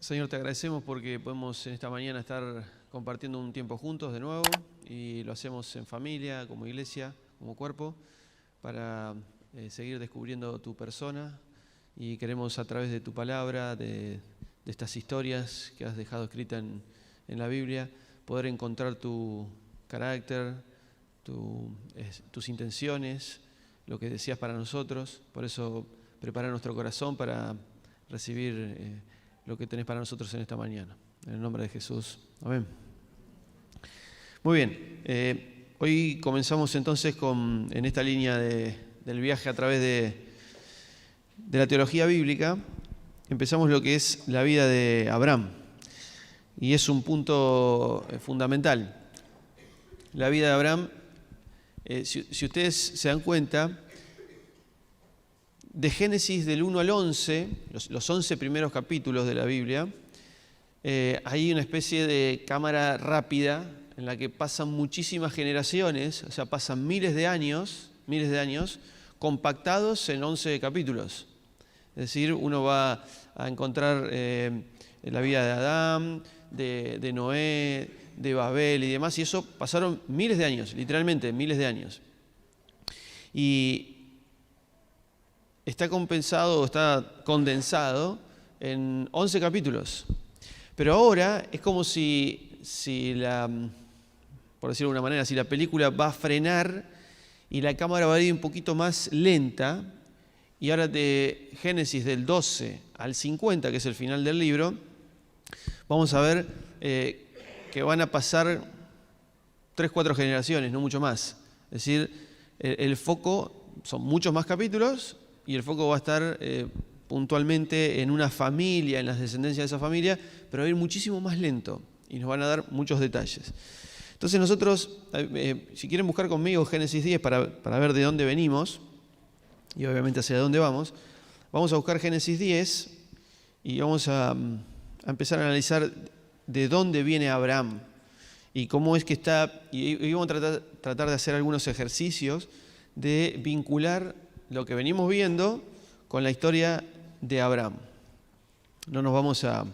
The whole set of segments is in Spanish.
Señor, te agradecemos porque podemos en esta mañana estar compartiendo un tiempo juntos de nuevo y lo hacemos en familia, como iglesia, como cuerpo, para seguir descubriendo tu persona y queremos a través de tu palabra, de estas historias que has dejado escritas en la Biblia, poder encontrar tu carácter, tus intenciones, lo que deseas para nosotros. Por eso prepara nuestro corazón para recibir lo que tenés para nosotros en esta mañana. En el nombre de Jesús. Amén. Muy bien. Hoy comenzamos entonces en esta línea del viaje a través de la teología bíblica. Empezamos lo que es la vida de Abraham. Y es un punto fundamental. La vida de Abraham, si ustedes se dan cuenta, de Génesis del 1 al 11, los 11 primeros capítulos de la Biblia, hay una especie de cámara rápida en la que pasan muchísimas generaciones, o sea, pasan miles de años, compactados en 11 capítulos. Es decir, uno va a encontrar la vida de Adán, de Noé, de Babel y demás, y eso pasaron miles de años, literalmente miles de años. Y está compensado, está condensado en 11 capítulos. Pero ahora es como si por decirlo de alguna manera, si la película va a frenar y la cámara va a ir un poquito más lenta, y ahora de Génesis del 12 al 50, que es el final del libro, vamos a ver que van a pasar 3-4 generaciones, no mucho más. Es decir, el foco son muchos más capítulos, y el foco va a estar puntualmente en una familia, en las descendencias de esa familia, pero va a ir muchísimo más lento y nos van a dar muchos detalles. Entonces nosotros, si quieren buscar conmigo Génesis 10 para ver de dónde venimos y obviamente hacia dónde vamos a buscar Génesis 10 y vamos a empezar a analizar de dónde viene Abraham y cómo es que está, y vamos a tratar de hacer algunos ejercicios de vincular lo que venimos viendo con la historia de Abraham. No nos vamos a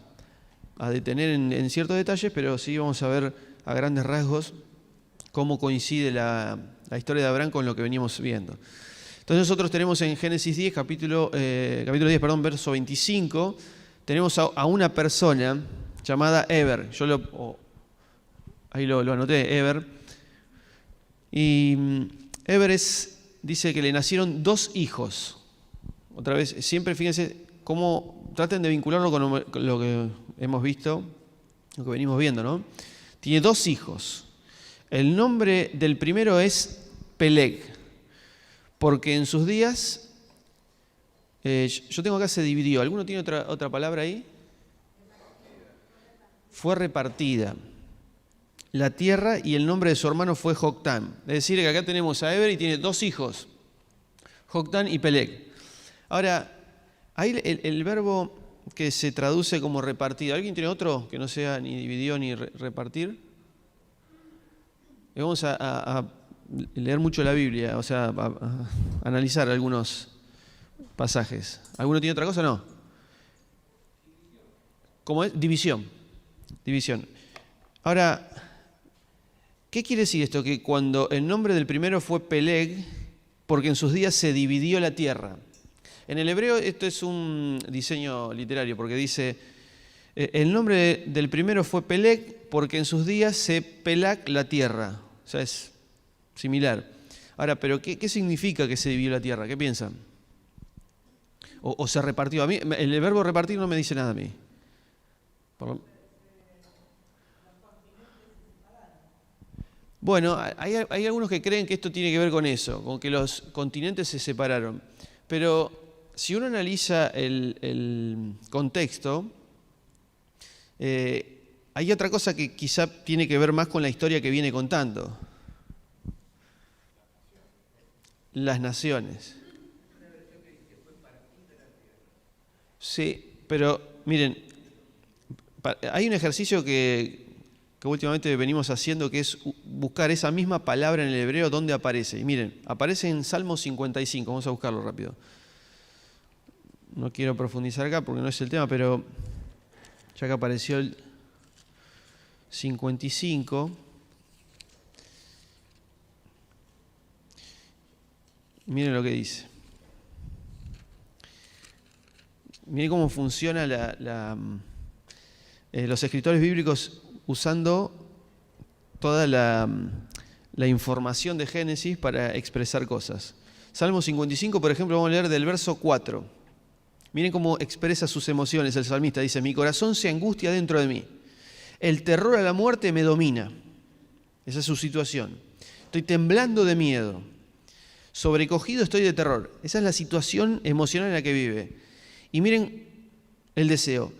detener en ciertos detalles, pero sí vamos a ver a grandes rasgos cómo coincide la historia de Abraham con lo que venimos viendo. Entonces nosotros tenemos en Génesis 10, capítulo 10, verso 25, tenemos a una persona llamada Eber. Ahí lo anoté, Eber. Y Eber dice que le nacieron 2 hijos. Otra vez, siempre fíjense cómo traten de vincularlo con lo que hemos visto, lo que venimos viendo, ¿no? Tiene 2 hijos. El nombre del primero es Peleg, porque en sus días, yo tengo acá se dividió. ¿Alguno tiene otra palabra ahí? Fue repartida la tierra y el nombre de su hermano fue Joctán. Es decir, que acá tenemos a Eber y tiene 2 hijos, Joctán y Peleg. Ahora, ahí el verbo que se traduce como repartido, ¿alguien tiene otro que no sea ni dividió ni repartir? Y vamos a leer mucho la Biblia, o sea, a analizar algunos pasajes. ¿Alguno tiene otra cosa? No. ¿Cómo es? División. Ahora, ¿qué quiere decir esto? Que cuando el nombre del primero fue Peleg, porque en sus días se dividió la tierra. En el hebreo esto es un diseño literario, porque dice, el nombre del primero fue Peleg, porque en sus días se Pelag la tierra. O sea, es similar. Ahora, ¿pero qué significa que se dividió la tierra? ¿Qué piensan? ¿O se repartió? A mí, el verbo repartir no me dice nada a mí. Bueno, hay algunos que creen que esto tiene que ver con eso, con que los continentes se separaron. Pero si uno analiza el contexto, hay otra cosa que quizá tiene que ver más con la historia que viene contando. Las naciones. Sí, pero miren, hay un ejercicio que últimamente venimos haciendo, que es buscar esa misma palabra en el hebreo donde aparece. Y miren, aparece en Salmo 55, vamos a buscarlo rápido. No quiero profundizar acá porque no es el tema, pero ya que apareció el 55. Miren lo que dice. Miren cómo funciona los escritores bíblicos usando toda la información de Génesis para expresar cosas. Salmo 55, por ejemplo, vamos a leer del verso 4. Miren cómo expresa sus emociones el salmista. Dice: mi corazón se angustia dentro de mí. El terror a la muerte me domina. Esa es su situación. Estoy temblando de miedo. Sobrecogido estoy de terror. Esa es la situación emocional en la que vive. Y miren el deseo.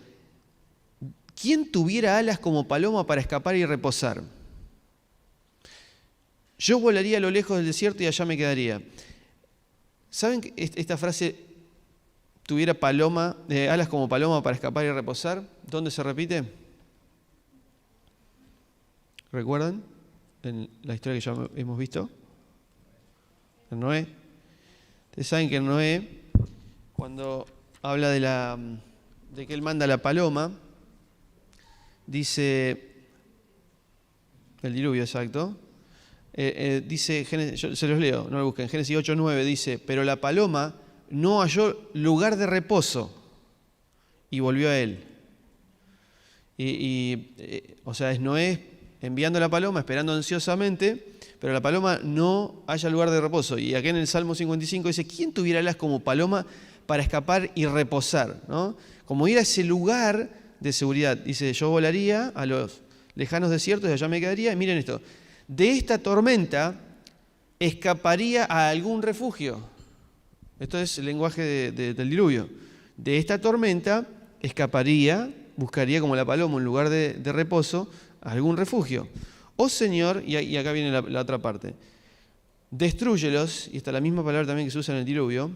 ¿Quién tuviera alas como paloma para escapar y reposar? Yo volaría a lo lejos del desierto y allá me quedaría. ¿Saben que esta frase, tuviera alas como paloma para escapar y reposar? ¿Dónde se repite? ¿Recuerdan? En la historia que ya hemos visto. En Noé. Ustedes saben que en Noé, cuando habla de que él manda la paloma, dice, el diluvio, exacto, dice, yo se los leo, no lo busquen, Génesis 8:9 dice: pero la paloma no halló lugar de reposo y volvió a él. O sea, es Noé enviando la paloma, esperando ansiosamente, pero la paloma no halla lugar de reposo. Y aquí en el Salmo 55 dice: ¿quién tuviera alas como paloma para escapar y reposar? ¿No? Como ir a ese lugar de seguridad. Dice: yo volaría a los lejanos desiertos y allá me quedaría. Y miren esto: de esta tormenta escaparía a algún refugio. Esto es el lenguaje del diluvio. De esta tormenta escaparía, buscaría como la paloma un lugar de reposo, a algún refugio. Oh Señor, y acá viene la otra parte, destrúyelos, y esta es la misma palabra también que se usa en el diluvio,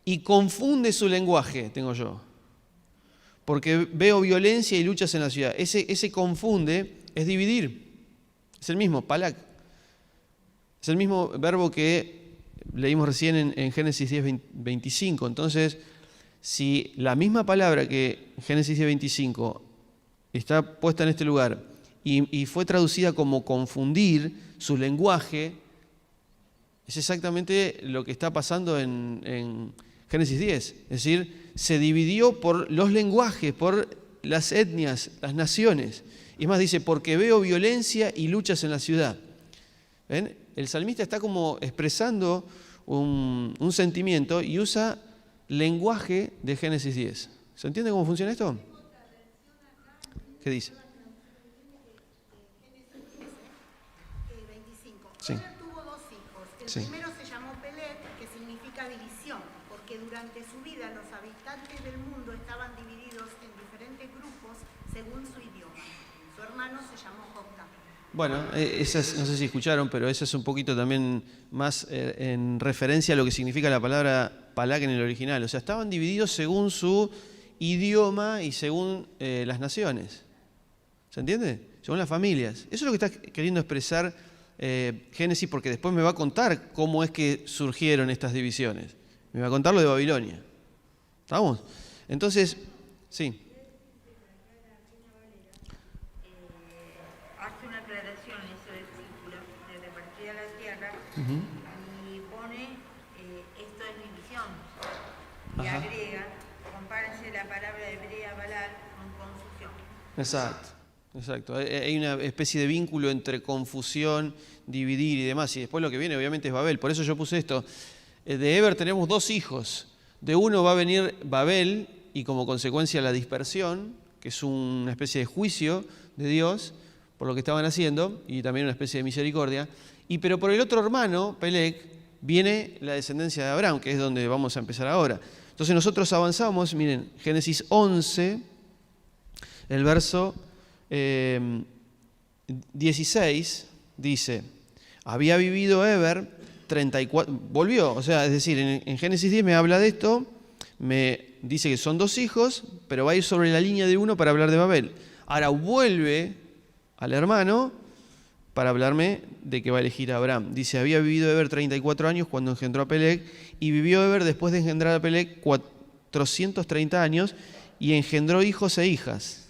y confunde su lenguaje, tengo yo, porque veo violencia y luchas en la ciudad. Ese confunde es dividir, es el mismo, palak, es el mismo verbo que leímos recién en Génesis 10:25. Entonces, si la misma palabra que Génesis 10:25 está puesta en este lugar y fue traducida como confundir su lenguaje, es exactamente lo que está pasando en Génesis 10. Es decir, se dividió por los lenguajes, por las etnias, las naciones. Y es más, dice: porque veo violencia y luchas en la ciudad. ¿Ven? El salmista está como expresando un sentimiento y usa lenguaje de Génesis 10. ¿Se entiende cómo funciona esto? ¿Qué dice? Sí. Ella tuvo dos hijos. El Sí. primero se llamó Peleg, que significa división, porque durante su vida los habitantes del mundo estaban divididos en diferentes grupos según su idioma. Su hermano se llamó Joktan. Bueno, no sé si escucharon, pero eso es un poquito también más en referencia a lo que significa la palabra palak en el original. O sea, estaban divididos según su idioma y según las naciones. ¿Se entiende? Según las familias. Eso es lo que está queriendo expresar Génesis, porque después me va a contar cómo es que surgieron estas divisiones. Me va a contar lo de Babilonia. ¿Estamos? Entonces, sí. Hace una aclaración ese versículo de repartida la tierra y pone esto es división. Y Ajá. agrega, compárense la palabra hebrea balal con confusión. Exacto. Hay una especie de vínculo entre confusión, dividir y demás. Y después lo que viene obviamente es Babel. Por eso yo puse esto. De Eber tenemos dos hijos. De uno va a venir Babel y como consecuencia la dispersión, que es una especie de juicio de Dios por lo que estaban haciendo y también una especie de misericordia. Pero por el otro hermano, Peleg, viene la descendencia de Abraham, que es donde vamos a empezar ahora. Entonces nosotros avanzamos, miren, Génesis 11, el verso 16 dice: había vivido Eber 34, volvió, o sea, es decir, en Génesis 10 me habla de esto, me dice que son dos hijos, pero va a ir sobre la línea de uno para hablar de Babel. Ahora vuelve al hermano para hablarme de que va a elegir a Abraham. Dice: había vivido Eber 34 años cuando engendró a Peleg, y vivió Eber después de engendrar a Peleg 430 años, y engendró hijos e hijas.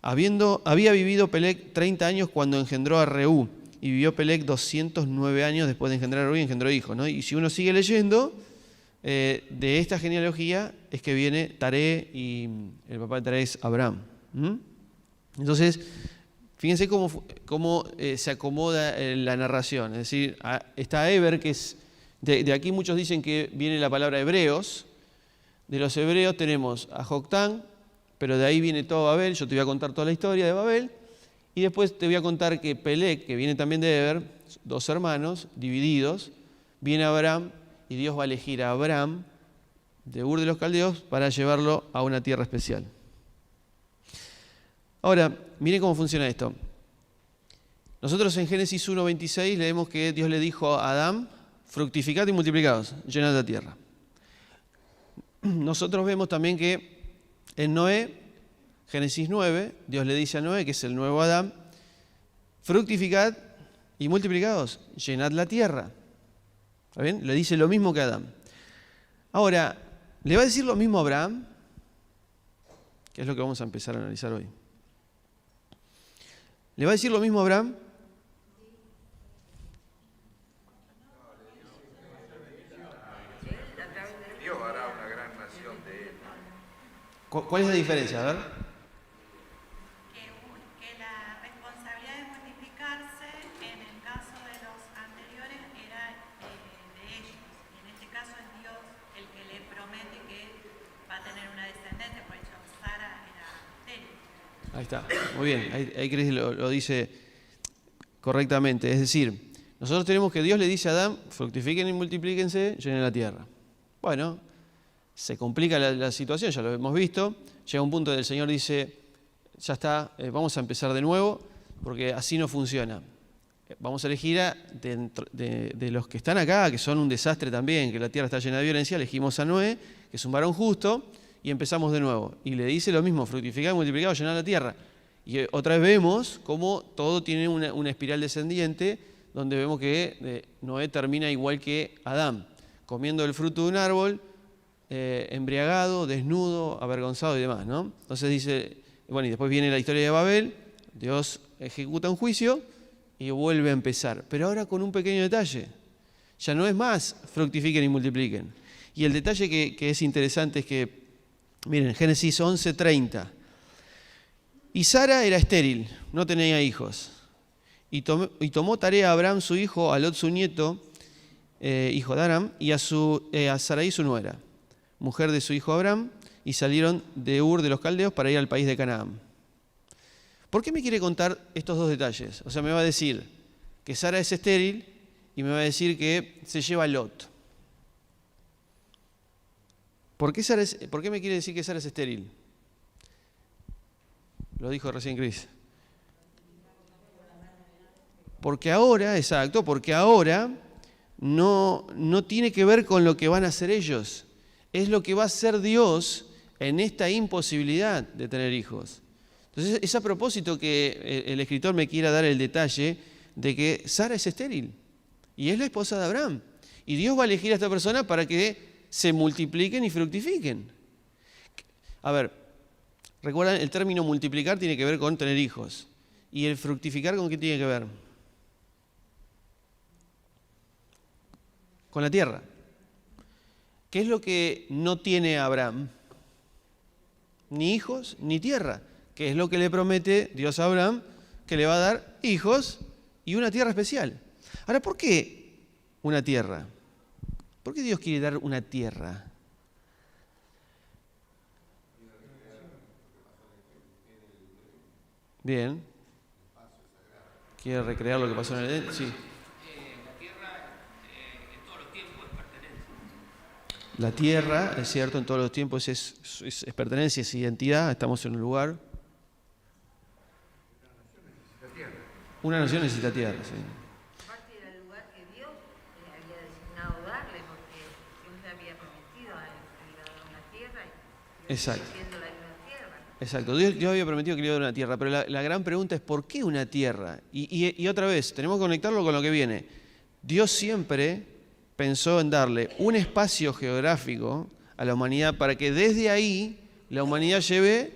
Había vivido Peleg 30 años cuando engendró a Reú, y vivió Peleg 209 años después de engendrar a Reú y engendró hijos, ¿no? Y si uno sigue leyendo, de esta genealogía es que viene Taré, y el papá de Taré es Abraham. Entonces, fíjense cómo se acomoda la narración. Es decir, está Eber, que es... De aquí muchos dicen que viene la palabra hebreos. De los hebreos tenemos a Joctán, pero de ahí viene todo Babel. Yo te voy a contar toda la historia de Babel. Y después te voy a contar que Peleg, que viene también de Eber, 2 hermanos divididos, viene Abraham, y Dios va a elegir a Abraham de Ur de los Caldeos para llevarlo a una tierra especial. Ahora, miren cómo funciona esto. Nosotros en Génesis 1:26 leemos que Dios le dijo a Adán: fructificad y multiplicaos, llenad la tierra. Nosotros vemos también que en Noé, Génesis 9, Dios le dice a Noé, que es el nuevo Adán: fructificad y multiplicaos, llenad la tierra. ¿Está bien? Le dice lo mismo que a Adán. Ahora, ¿le va a decir lo mismo a Abraham? Que es lo que vamos a empezar a analizar hoy. ¿Le va a decir lo mismo a Abraham? Dios hará una gran nación de él. ¿Cuál es la diferencia? A ver. Que la responsabilidad de multiplicarse en el caso de los anteriores era de ellos. Y en este caso es Dios el que le promete que va a tener una descendencia, por eso Sara era estéril. Ahí está, muy bien, ahí Cris lo dice correctamente. Es decir, nosotros tenemos que Dios le dice a Adán: fructifiquen y multiplíquense, llenen la tierra. Bueno, se complica la situación, ya lo hemos visto. Llega un punto donde el Señor dice: ya está, vamos a empezar de nuevo, porque así no funciona. Vamos a elegir de los que están acá, que son un desastre también, que la tierra está llena de violencia. Elegimos a Noé, que es un varón justo, y empezamos de nuevo. Y le dice lo mismo: fructificad, multiplicad, llenad la tierra. Y otra vez vemos cómo todo tiene una espiral descendiente, donde vemos que Noé termina igual que Adán, comiendo el fruto de un árbol, embriagado, desnudo, avergonzado y demás, ¿no? Entonces dice, bueno, y después viene la historia de Babel. Dios ejecuta un juicio y vuelve a empezar, pero ahora con un pequeño detalle. Ya no es más fructifiquen y multipliquen. Y el detalle que es interesante es que, miren, Génesis 11:30. Y Sara era estéril, no tenía hijos. Y tomó tarea a Abraham su hijo, a Lot su nieto, hijo de Aram, y a Sarai su nuera, mujer de su hijo Abraham, y salieron de Ur de los Caldeos para ir al país de Canaán. ¿Por qué me quiere contar estos dos detalles? O sea, me va a decir que Sara es estéril y me va a decir que se lleva a Lot. ¿Por qué me quiere decir que Sara es estéril? Lo dijo recién Cris. Porque ahora no tiene que ver con lo que van a hacer ellos. Es lo que va a hacer Dios en esta imposibilidad de tener hijos. Entonces, es a propósito que el escritor me quiera dar el detalle de que Sara es estéril y es la esposa de Abraham. Y Dios va a elegir a esta persona para que se multipliquen y fructifiquen. A ver, recuerdan, el término multiplicar tiene que ver con tener hijos. ¿Y el fructificar con qué tiene que ver? Con la tierra. ¿Qué es lo que no tiene Abraham? Ni hijos ni tierra. ¿Qué es lo que le promete Dios a Abraham? Que le va a dar hijos y una tierra especial. Ahora, ¿por qué una tierra? ¿Por qué Dios quiere dar una tierra? Bien. ¿Quiere recrear lo que pasó en el Edén? Sí. La tierra en todos los tiempos es pertenencia. La tierra, es cierto, en todos los tiempos es pertenencia, es identidad. Estamos en un lugar. Una nación necesita tierra, sí. Aparte era el lugar que Dios había designado darle, porque Dios le había prometido a él que le iba a dar una tierra y Exacto. siendo la misma tierra. Exacto, Dios había prometido que le iba a dar una tierra, pero la gran pregunta es ¿por qué una tierra? Y otra vez, tenemos que conectarlo con lo que viene. Dios siempre pensó en darle un espacio geográfico a la humanidad para que desde ahí la humanidad lleve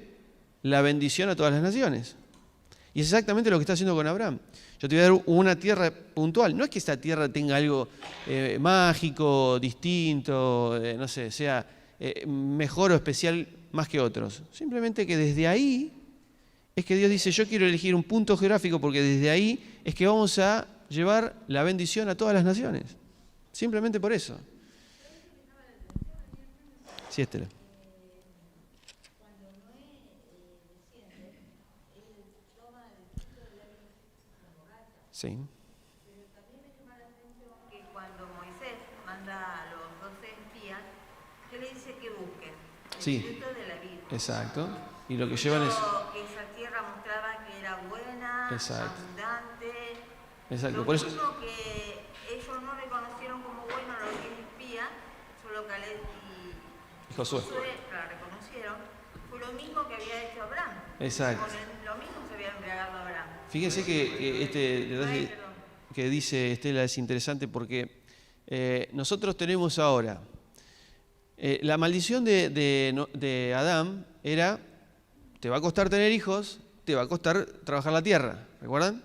la bendición a todas las naciones. Y es exactamente lo que está haciendo con Abraham. Yo te voy a dar una tierra puntual. No es que esta tierra tenga algo mágico, distinto, no sé, sea mejor o especial más que otros. Simplemente que desde ahí es que Dios dice, yo quiero elegir un punto geográfico porque desde ahí es que vamos a llevar la bendición a todas las naciones. Simplemente por eso. Sí, Estela. Sí. Pero también me llama la atención que cuando Moisés manda a los 12 espías, ¿qué le dice que busquen? El Sí. fruto de la vida. Exacto. Y lo que llevan es... Que esa tierra mostraba que era buena, Exacto. abundante. Exacto. Lo Por eso... mismo que ellos no reconocieron como bueno a los 10 espías, solo Caleb y Josué. la reconocieron, fue lo mismo que había hecho Abraham. Exacto. Lo mismo se había entregado a Abraham. Fíjense que este detalle que dice Estela es interesante porque nosotros tenemos ahora, la maldición de Adán era, te va a costar tener hijos, te va a costar trabajar la tierra, ¿recuerdan?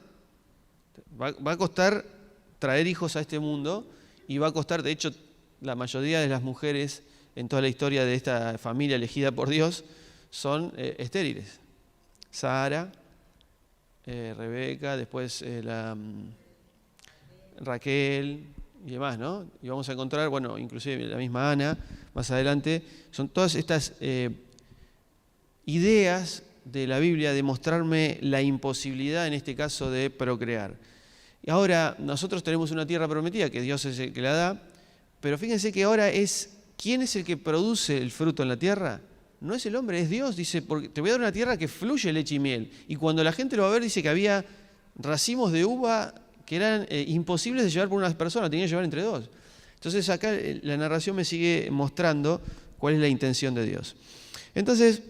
Va a costar traer hijos a este mundo y va a costar, de hecho, la mayoría de las mujeres en toda la historia de esta familia elegida por Dios son estériles. Sara, Rebeca, después Raquel y demás, ¿no? Y vamos a encontrar, bueno, inclusive la misma Ana, más adelante, son todas estas ideas de la Biblia de mostrarme la imposibilidad, en este caso, de procrear. Y ahora nosotros tenemos una tierra prometida, que Dios es el que la da, pero fíjense que ahora ¿quién es el que produce el fruto en la tierra? No es el hombre, es Dios. Dice, porque te voy a dar una tierra que fluye leche y miel. Y cuando la gente lo va a ver, dice que había racimos de uva que eran imposibles de llevar por una persona, tenía que llevar entre dos. Entonces acá la narración me sigue mostrando cuál es la intención de Dios. Entonces,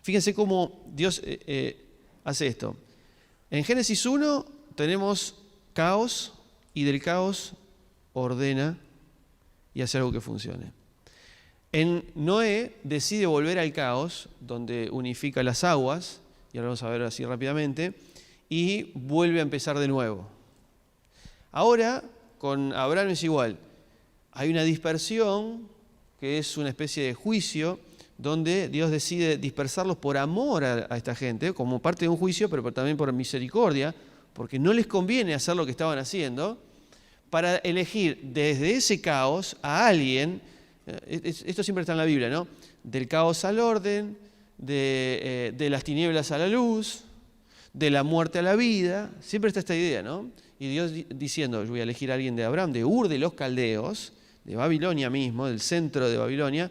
fíjense cómo Dios hace esto. En Génesis 1 tenemos caos y del caos ordena y hace algo que funcione. En Noé decide volver al caos, donde unifica las aguas, y ahora vamos a ver así rápidamente, y vuelve a empezar de nuevo. Ahora, con Abraham es igual. Hay una dispersión, que es una especie de juicio, donde Dios decide dispersarlos por amor a esta gente, como parte de un juicio, pero también por misericordia, porque no les conviene hacer lo que estaban haciendo, para elegir desde ese caos a alguien. Esto siempre está en la Biblia, ¿no? Del caos al orden, de las tinieblas a la luz, de la muerte a la vida. Siempre está esta idea, ¿no? Y Dios diciendo, yo voy a elegir a alguien de Abraham, de Ur de los Caldeos, de Babilonia mismo, del centro de Babilonia,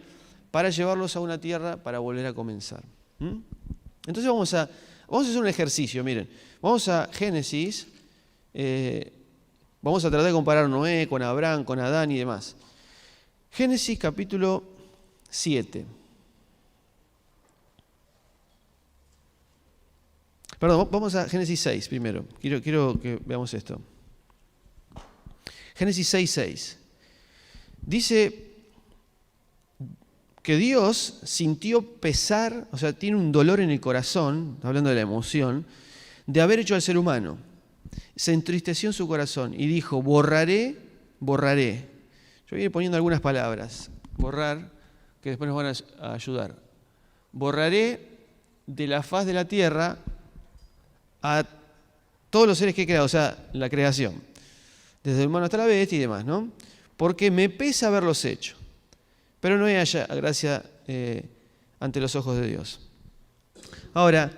para llevarlos a una tierra para volver a comenzar. Entonces vamos a hacer un ejercicio, miren. Vamos a Génesis, vamos a tratar de comparar Noé con Abraham, con Adán y demás. Génesis capítulo 7. Perdón, vamos a Génesis 6 primero. Quiero que veamos esto. Génesis 6:6. Dice que Dios sintió pesar, o sea, tiene un dolor en el corazón, hablando de la emoción, de haber hecho al ser humano. Se entristeció en su corazón y dijo, borraré. Yo voy a ir poniendo algunas palabras. Borrar, que después nos van a ayudar. Borraré de la faz de la tierra a todos los seres que he creado, o sea, la creación. Desde el humano hasta la bestia y demás, ¿no? Porque me pesa haberlos hecho. Pero no hay gracia ante los ojos de Dios. Ahora,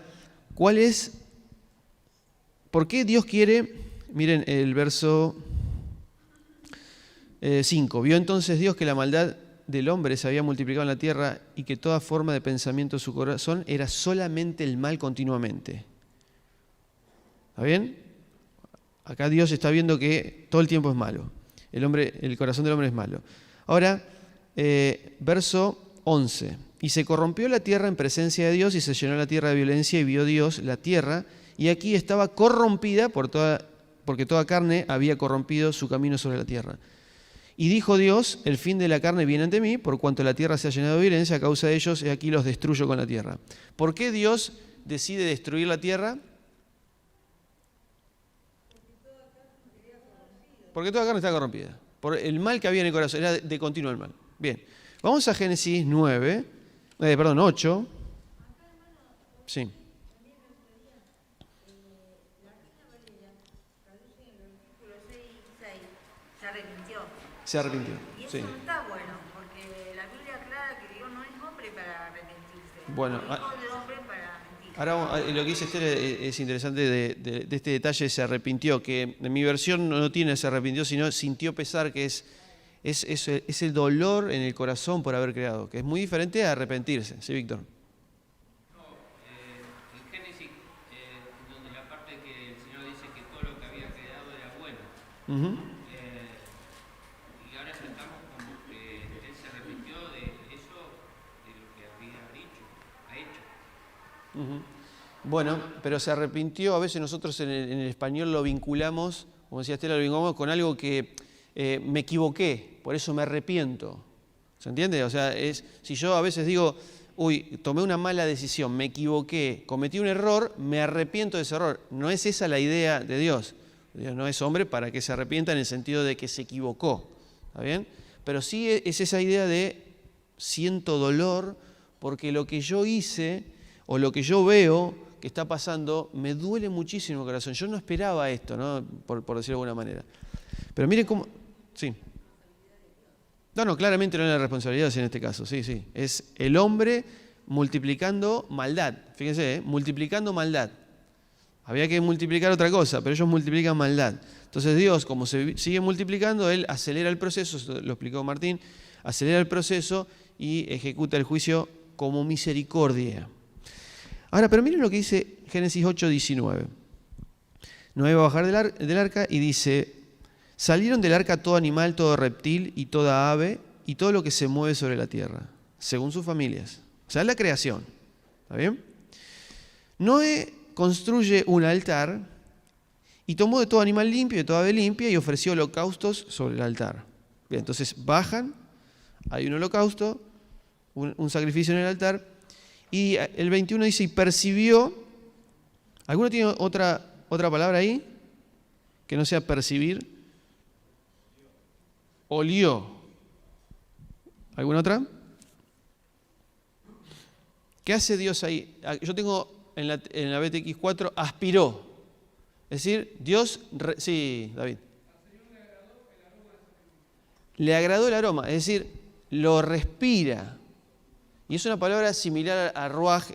¿por qué Dios quiere? Miren el verso 5. Vio entonces Dios que la maldad del hombre se había multiplicado en la tierra y que toda forma de pensamiento de su corazón era solamente el mal continuamente. ¿Está bien? Acá Dios está viendo que todo el tiempo es malo. El corazón del hombre es malo. Ahora, verso 11. Y se corrompió la tierra en presencia de Dios y se llenó la tierra de violencia y vio Dios la tierra y aquí estaba corrompida porque toda carne había corrompido su camino sobre la tierra. Y dijo Dios, el fin de la carne viene ante mí, por cuanto la tierra se ha llenado de violencia, a causa de ellos, he aquí los destruyo con la tierra. ¿Por qué Dios decide destruir la tierra? Porque toda carne está corrompida. Por el mal que había en el corazón, era de continuo el mal. Bien, vamos a Génesis 8. Sí. Se arrepintió. Y eso Sí. no está bueno, porque la Biblia aclara que Dios no es hombre para arrepentirse. Bueno, no es hijo de hombre para mentir. ahora lo que dice Esther es interesante de este detalle, se arrepintió, que en mi versión no tiene se arrepintió, sino sintió pesar, que es el dolor en el corazón por haber creado, que es muy diferente a arrepentirse. ¿Sí, Víctor? No, en Génesis, donde la parte que el Señor dice que todo lo que había creado era bueno. Ujú. Y ahora tratamos como que Él se arrepintió de eso, de lo que había hecho. Ujú. Bueno, pero se arrepintió, a veces nosotros en el español lo vinculamos, como decía Estela, lo vinculamos con algo que me equivoqué, por eso me arrepiento. ¿Se entiende? O sea, si yo a veces digo, uy, tomé una mala decisión, me equivoqué, cometí un error, me arrepiento de ese error. No es esa la idea de Dios. Dios no es hombre para que se arrepienta en el sentido de que se equivocó. ¿Está bien? Pero sí es esa idea de siento dolor porque lo que yo hice o lo que yo veo que está pasando me duele muchísimo el corazón. Yo no esperaba esto, ¿no? Por decirlo de alguna manera. Pero miren cómo... Sí. No, claramente no es la responsabilidad en este caso. Sí. Es el hombre multiplicando maldad. Fíjense, multiplicando maldad. Había que multiplicar otra cosa, pero ellos multiplican maldad. Entonces Dios, como se sigue multiplicando, Él acelera el proceso, lo explicó Martín, acelera el proceso y ejecuta el juicio como misericordia. Ahora, pero miren lo que dice Génesis 8:19. Noé va a bajar del arca y dice, salieron del arca todo animal, todo reptil y toda ave y todo lo que se mueve sobre la tierra, según sus familias. O sea, es la creación. ¿Está bien? Noé construye un altar y tomó de todo animal limpio y de toda ave limpia y ofreció holocaustos sobre el altar. Bien, entonces bajan, hay un holocausto, un sacrificio en el altar, y el 21 dice, y percibió, ¿alguno tiene otra palabra ahí? Que no sea percibir. Olió. ¿Alguna otra? ¿Qué hace Dios ahí? Yo tengo en la BTX 4, aspiró. Es decir, Dios... Sí, David. Le agradó el aroma, es decir, lo respira. Y es una palabra similar a ruaj,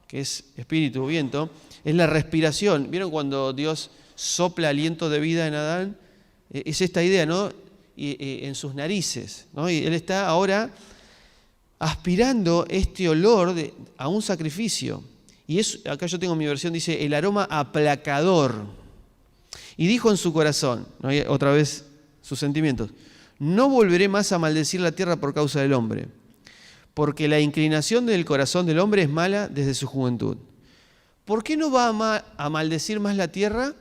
que es espíritu, viento. Es la respiración. ¿Vieron cuando Dios sopla aliento de vida en Adán? Es esta idea, ¿no? En sus narices, ¿no? Y él está ahora aspirando este olor a un sacrificio. Y acá yo tengo mi versión, dice, el aroma aplacador. Y dijo en su corazón, ¿no? Otra vez sus sentimientos, no volveré más a maldecir la tierra por causa del hombre, porque la inclinación del corazón del hombre es mala desde su juventud. ¿Por qué no va a maldecir más la tierra?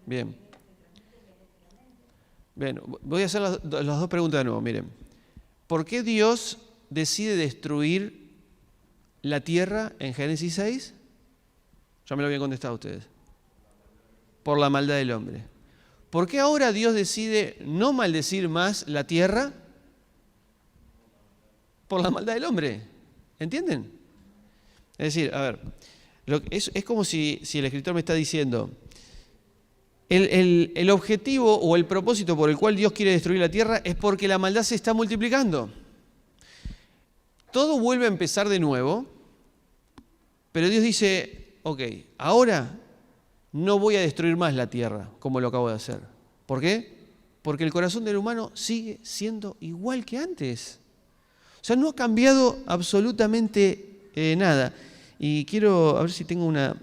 Bien. Bien, voy a hacer las dos preguntas de nuevo. Miren, ¿por qué Dios decide destruir la tierra en Génesis 6? Ya me lo habían contestado ustedes. Por la maldad del hombre. ¿Por qué ahora Dios decide no maldecir más la tierra? Por la maldad del hombre. ¿Entienden? Es decir, a ver, es como si el escritor me está diciendo, el objetivo o el propósito por el cual Dios quiere destruir la tierra es porque la maldad se está multiplicando. Todo vuelve a empezar de nuevo, pero Dios dice, ok, ahora no voy a destruir más la tierra como lo acabo de hacer. ¿Por qué? Porque el corazón del humano sigue siendo igual que antes. O sea, no ha cambiado absolutamente nada. Y quiero, a ver si tengo una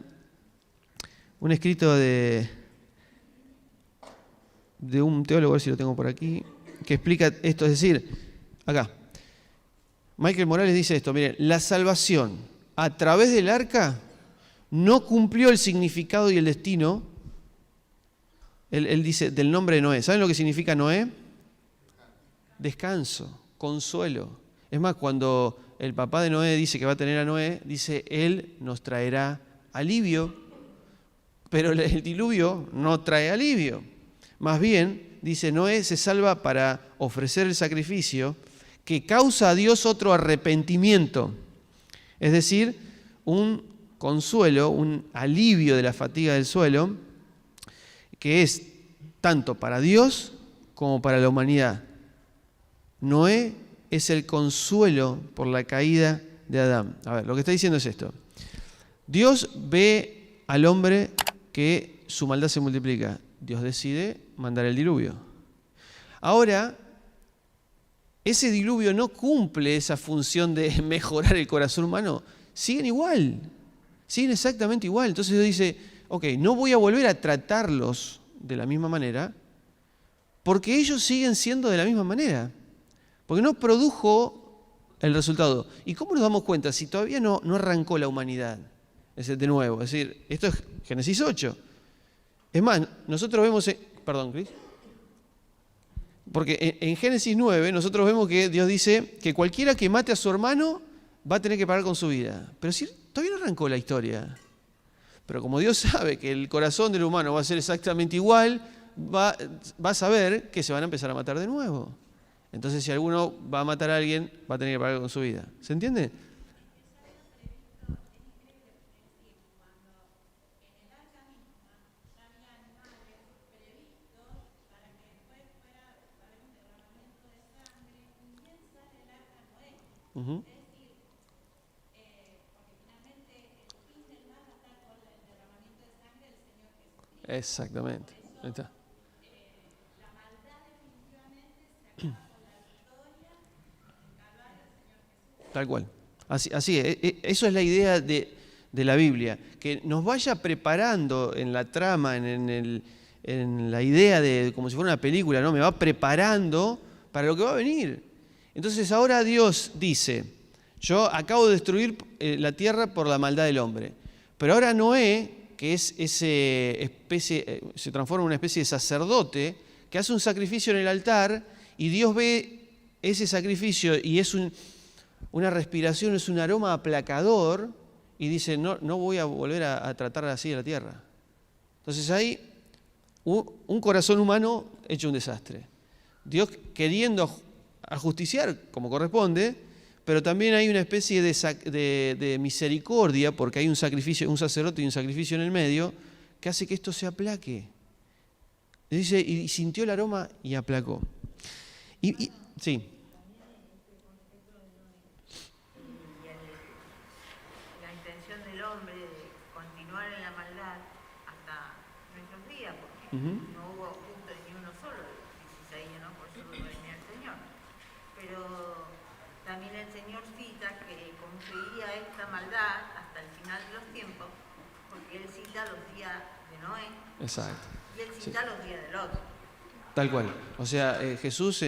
un escrito de un teólogo, a ver si lo tengo por aquí, que explica esto. Es decir, acá, Michael Morales dice esto, miren, la salvación a través del arca no cumplió el significado y el destino, él dice, del nombre de Noé. ¿Saben lo que significa Noé? Descanso, consuelo. Es más, cuando el papá de Noé dice que va a tener a Noé, dice, él nos traerá alivio, pero el diluvio no trae alivio. Más bien, dice, Noé se salva para ofrecer el sacrificio que causa a Dios otro arrepentimiento. Es decir, un consuelo, un alivio de la fatiga del suelo, que es tanto para Dios como para la humanidad. Noé es el consuelo por la caída de Adán. A ver, lo que está diciendo es esto. Dios ve al hombre que su maldad se multiplica. Dios decide mandar el diluvio. Ahora, ese diluvio no cumple esa función de mejorar el corazón humano. Siguen igual. Siguen exactamente igual. Entonces Dios dice, ok, no voy a volver a tratarlos de la misma manera porque ellos siguen siendo de la misma manera. Porque no produjo el resultado. ¿Y cómo nos damos cuenta si todavía no arrancó la humanidad? De nuevo, es decir, esto es Génesis 8. Es más, nosotros vemos... Perdón, Cris. Porque en Génesis 9 nosotros vemos que Dios dice que cualquiera que mate a su hermano va a tener que pagar con su vida. Pero si todavía no arrancó la historia. Pero como Dios sabe que el corazón del humano va a ser exactamente igual, va a saber que se van a empezar a matar de nuevo. Entonces, si alguno va a matar a alguien, va a tener que pagar con su vida. ¿Se entiende? Uh-huh. Exactamente. Ahí está. Tal cual. Así es. Eso es la idea de la Biblia, que nos vaya preparando en la trama, en la idea de como si fuera una película, ¿no? Me va preparando para lo que va a venir. Entonces ahora Dios dice, yo acabo de destruir la tierra por la maldad del hombre, pero ahora Noé, que es se transforma en una especie de sacerdote, que hace un sacrificio en el altar, y Dios ve ese sacrificio y es una respiración, es un aroma aplacador, y dice, no voy a volver a tratar así a la tierra. Entonces hay un corazón humano hecho un desastre. Dios queriendo ajusticiar como corresponde, pero también hay una especie de misericordia, porque hay un sacrificio, un sacerdote y un sacrificio en el medio, que hace que esto se aplaque. Dice, y sintió el aroma y aplacó. Sí. La intención del hombre de continuar en la maldad hasta nuestros días, porque no hubo justo ni uno solo, dice ahí, ¿no? Por eso venía el Señor. Pero también el Señor cita que concedía esta maldad hasta el final de los tiempos, porque Él cita los días de Noé. Exacto. Y Él cita los días del otro. Tal cual. O sea, Jesús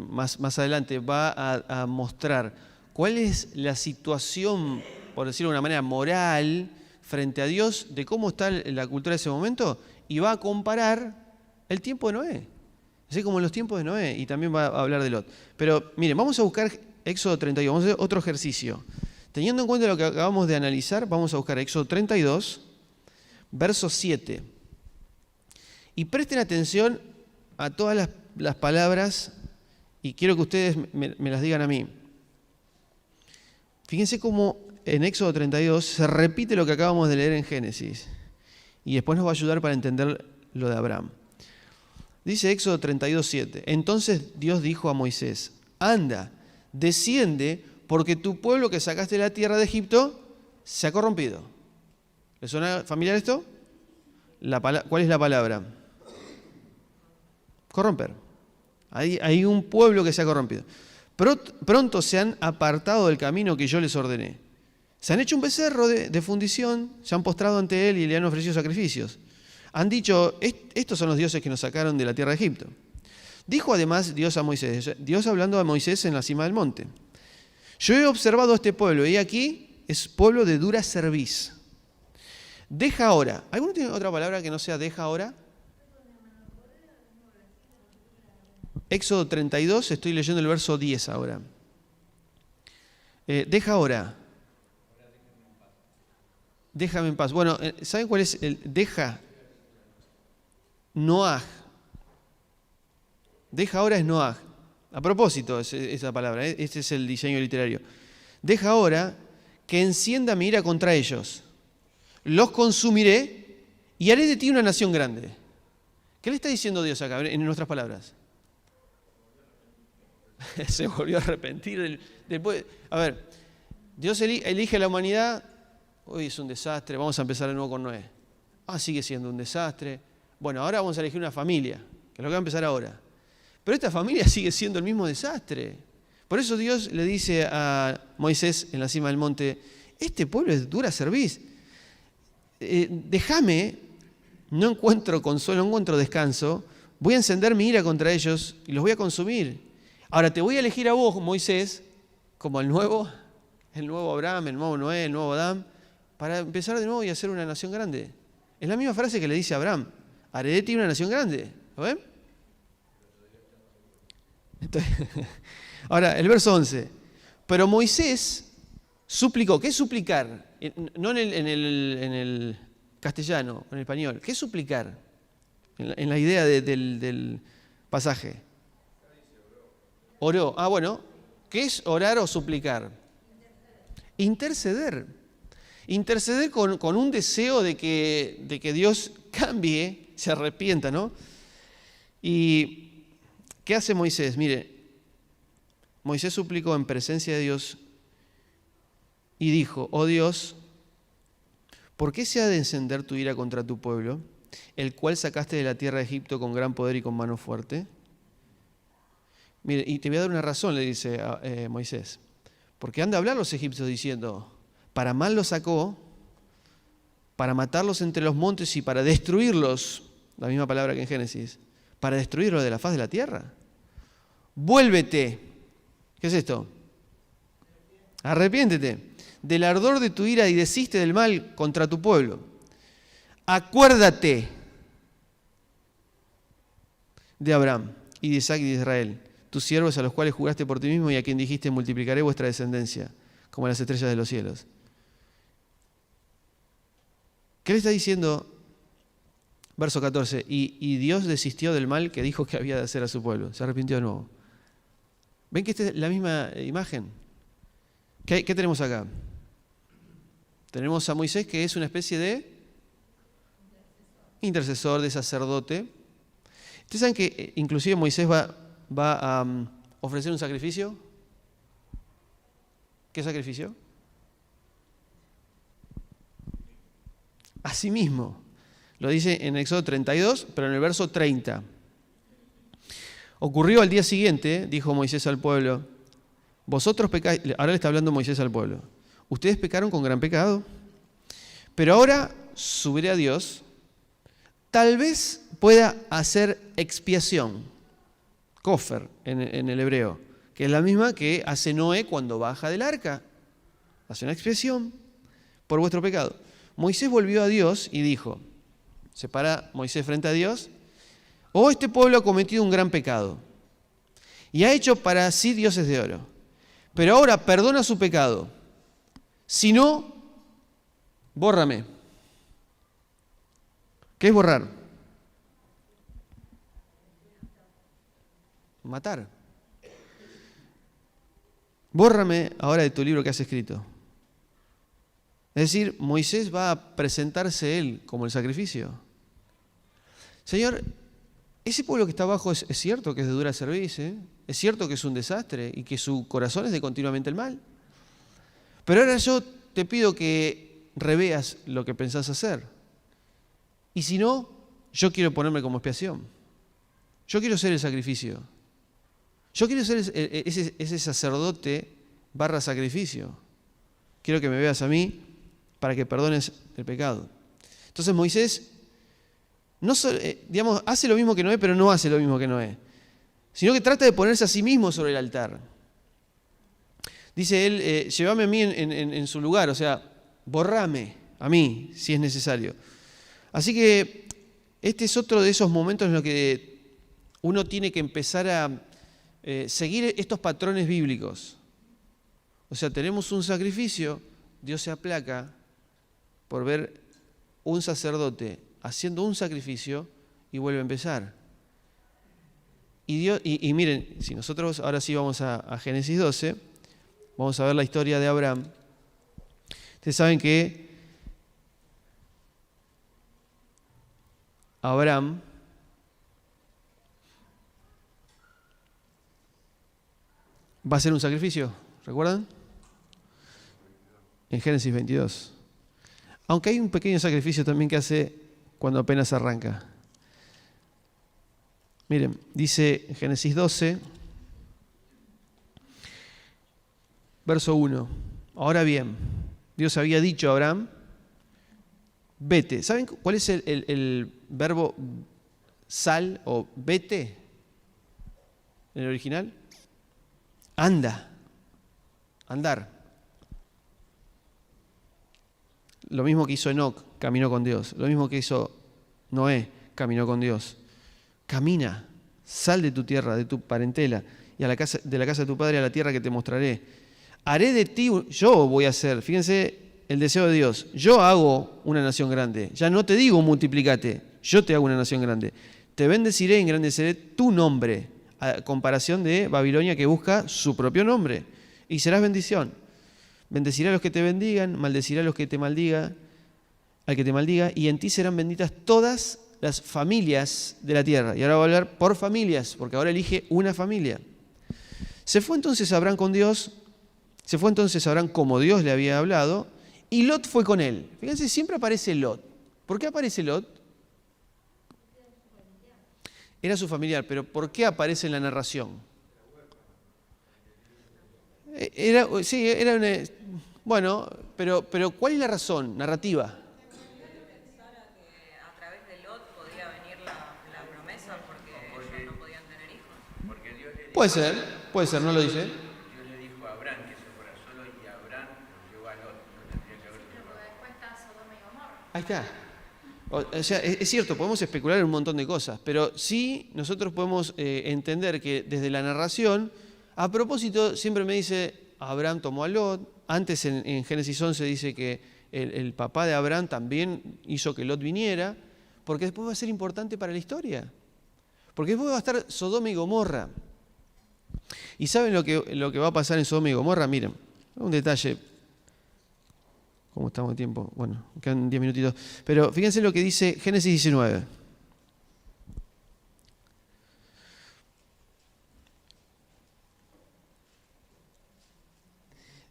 más adelante va a mostrar cuál es la situación, por decirlo de una manera, moral frente a Dios, de cómo está la cultura de ese momento, y va a comparar el tiempo de Noé. Así como los tiempos de Noé, y también va a hablar de Lot. Pero miren, vamos a buscar Éxodo 32, vamos a hacer otro ejercicio. Teniendo en cuenta lo que acabamos de analizar, vamos a buscar Éxodo 32, verso 7. Y presten atención a todas las palabras, y quiero que ustedes me las digan a mí. Fíjense cómo en Éxodo 32 se repite lo que acabamos de leer en Génesis, y después nos va a ayudar para entender lo de Abraham. Dice Éxodo 32, 7. Entonces Dios dijo a Moisés, anda, desciende, porque tu pueblo que sacaste de la tierra de Egipto se ha corrompido. ¿Les suena familiar esto? ¿Cuál es la palabra? Corromper. Hay un pueblo que se ha corrompido. Pronto se han apartado del camino que yo les ordené. Se han hecho un becerro de fundición, se han postrado ante él y le han ofrecido sacrificios. Han dicho, estos son los dioses que nos sacaron de la tierra de Egipto. Dijo además Dios a Moisés, Dios hablando a Moisés en la cima del monte. Yo he observado a este pueblo y aquí es pueblo de dura cerviz. Deja ahora. ¿Alguno tiene otra palabra que no sea deja ahora? Éxodo 32, estoy leyendo el verso 10 ahora. Deja ahora. Déjame en paz. Bueno, ¿saben cuál es el deja? Noaj. Deja ahora es Noaj. A propósito, esa palabra, este es el diseño literario. Deja ahora que encienda mi ira contra ellos. Los consumiré y haré de ti una nación grande. ¿Qué le está diciendo Dios acá, en nuestras palabras? Se volvió a arrepentir. Después, a ver, Dios elige a la humanidad. Hoy es un desastre, vamos a empezar de nuevo con Noé. Sigue siendo un desastre. Bueno, ahora vamos a elegir una familia, que es lo que va a empezar ahora. Pero esta familia sigue siendo el mismo desastre. Por eso Dios le dice a Moisés en la cima del monte, este pueblo es dura cerviz. Déjame, no encuentro consuelo, no encuentro descanso, voy a encender mi ira contra ellos y los voy a consumir. Ahora te voy a elegir a vos, Moisés, como el nuevo Abraham, el nuevo Noé, el nuevo Adán, para empezar de nuevo y hacer una nación grande. Es la misma frase que le dice a Abraham, haré de ti una nación grande. ¿Lo ven? Ahora, el verso 11. Pero Moisés suplicó. ¿Qué es suplicar? No en el castellano, en el español. ¿Qué es suplicar? En la idea del pasaje. Oró. Bueno. ¿Qué es orar o suplicar? Interceder. Interceder con un deseo de que Dios cambie, se arrepienta, ¿no? ¿Y qué hace Moisés? Mire, Moisés suplicó en presencia de Dios y dijo, oh Dios, ¿por qué se ha de encender tu ira contra tu pueblo, el cual sacaste de la tierra de Egipto con gran poder y con mano fuerte? Mire, y te voy a dar una razón, le dice Moisés, porque han de hablar los egipcios diciendo, para mal los sacó, para matarlos entre los montes y para destruirlos, la misma palabra que en Génesis, para destruirlos de la faz de la tierra. Vuélvete. ¿Qué es esto? Arrepiéntete del ardor de tu ira y desiste del mal contra tu pueblo. Acuérdate de Abraham y de Isaac y de Israel, tus siervos a los cuales juraste por ti mismo y a quien dijiste multiplicaré vuestra descendencia como las estrellas de los cielos. ¿Qué le está diciendo? Verso 14. Y Dios desistió del mal que dijo que había de hacer a su pueblo. Se arrepintió de nuevo. ¿Ven que esta es la misma imagen? ¿Qué tenemos acá? Tenemos a Moisés, que es una especie de intercesor, de sacerdote. ¿Ustedes saben que inclusive Moisés va a ofrecer un sacrificio? ¿Qué sacrificio? A sí mismo. Lo dice en Éxodo 32, pero en el verso 30. Ocurrió al día siguiente, dijo Moisés al pueblo, vosotros pecáis, ahora le está hablando Moisés al pueblo, ustedes pecaron con gran pecado, pero ahora subiré a Dios, tal vez pueda hacer expiación, kofer en el hebreo, que es la misma que hace Noé cuando baja del arca, hace una expiación por vuestro pecado. Moisés volvió a Dios y dijo, se para Moisés frente a Dios, este pueblo ha cometido un gran pecado y ha hecho para sí dioses de oro, pero ahora perdona su pecado, si no, bórrame. ¿Qué es borrar? Matar. Bórrame ahora de tu libro que has escrito. Es decir, Moisés va a presentarse él como el sacrificio. Señor, ese pueblo que está abajo es cierto que es de dura cerviz, es cierto que es un desastre y que su corazón es de continuamente el mal. Pero ahora yo te pido que reveas lo que pensás hacer. Y si no, yo quiero ponerme como expiación. Yo quiero ser el sacrificio. Yo quiero ser ese sacerdote / sacrificio. quiero que me veas a mí para que perdones el pecado. Entonces Moisés no, hace lo mismo que Noé, pero no hace lo mismo que Noé, sino que trata de ponerse a sí mismo sobre el altar. Dice él, llévame a mí en su lugar, o sea, borrame a mí si es necesario. Así que este es otro de esos momentos en los que uno tiene que empezar a seguir estos patrones bíblicos. O sea, tenemos un sacrificio, Dios se aplaca por ver un sacerdote haciendo un sacrificio y vuelve a empezar. Y miren, si nosotros ahora sí vamos a Génesis 12, vamos a ver la historia de Abraham. Ustedes saben que Abraham va a hacer un sacrificio, ¿recuerdan? En Génesis 22. Aunque hay un pequeño sacrificio también que hace cuando apenas arranca. Miren, dice Génesis 12, verso 1. Ahora bien, Dios había dicho a Abraham, vete. ¿Saben cuál es el verbo sal o vete en el original? Anda, andar. Lo mismo que hizo Enoc, caminó con Dios. Lo mismo que hizo Noé, caminó con Dios. Camina, sal de tu tierra, de tu parentela, y de la casa de tu padre a la tierra que te mostraré. Haré de ti, yo voy a hacer, fíjense el deseo de Dios, yo hago una nación grande. Ya no te digo multiplícate, yo te hago una nación grande. Te bendeciré y engrandeceré tu nombre, a comparación de Babilonia que busca su propio nombre. Y serás bendición. Bendecirá a los que te bendigan, maldecirá a los que te maldiga, al que te maldiga, y en ti serán benditas todas las familias de la tierra. Y ahora voy a hablar por familias, porque ahora elige una familia. Se fue entonces Abraham con Dios, se fue entonces Abraham como Dios le había hablado, y Lot fue con él. Fíjense, siempre aparece Lot. ¿Por qué aparece Lot? Era su familiar, pero ¿por qué aparece en la narración? Bueno, pero ¿cuál es la razón narrativa? A través de Lot podía venir la promesa porque ellos no podían tener hijos. Porque Dios le dijo, Puede ser, no lo dice. Dios le dijo a Abraham que se fuera solo y Abraham lo llevó a Lot. No tendría que haber llevado. Después está Sodoma y Gomorra. Ahí está. O sea, es cierto, podemos especular en un montón de cosas, pero sí nosotros podemos entender que desde la narración, a propósito, siempre me dice, Abraham tomó a Lot. Antes en Génesis 11 dice que el papá de Abraham también hizo que Lot viniera, porque después va a ser importante para la historia. Porque después va a estar Sodoma y Gomorra. ¿Y saben lo que va a pasar en Sodoma y Gomorra? Miren, un detalle. ¿Cómo estamos de tiempo? Bueno, quedan 10 minutitos. Pero fíjense lo que dice Génesis 19.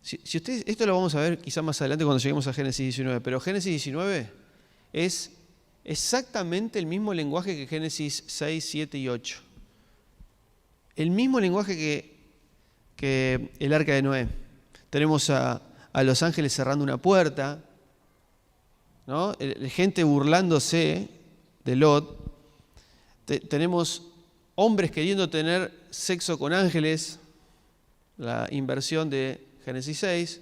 Si ustedes, esto lo vamos a ver quizás más adelante cuando lleguemos a Génesis 19, pero Génesis 19 es exactamente el mismo lenguaje que Génesis 6, 7 y 8. El mismo lenguaje que el arca de Noé. Tenemos a los ángeles cerrando una puerta, ¿no? Gente burlándose de Lot. Tenemos hombres queriendo tener sexo con ángeles, la inversión de Génesis 6,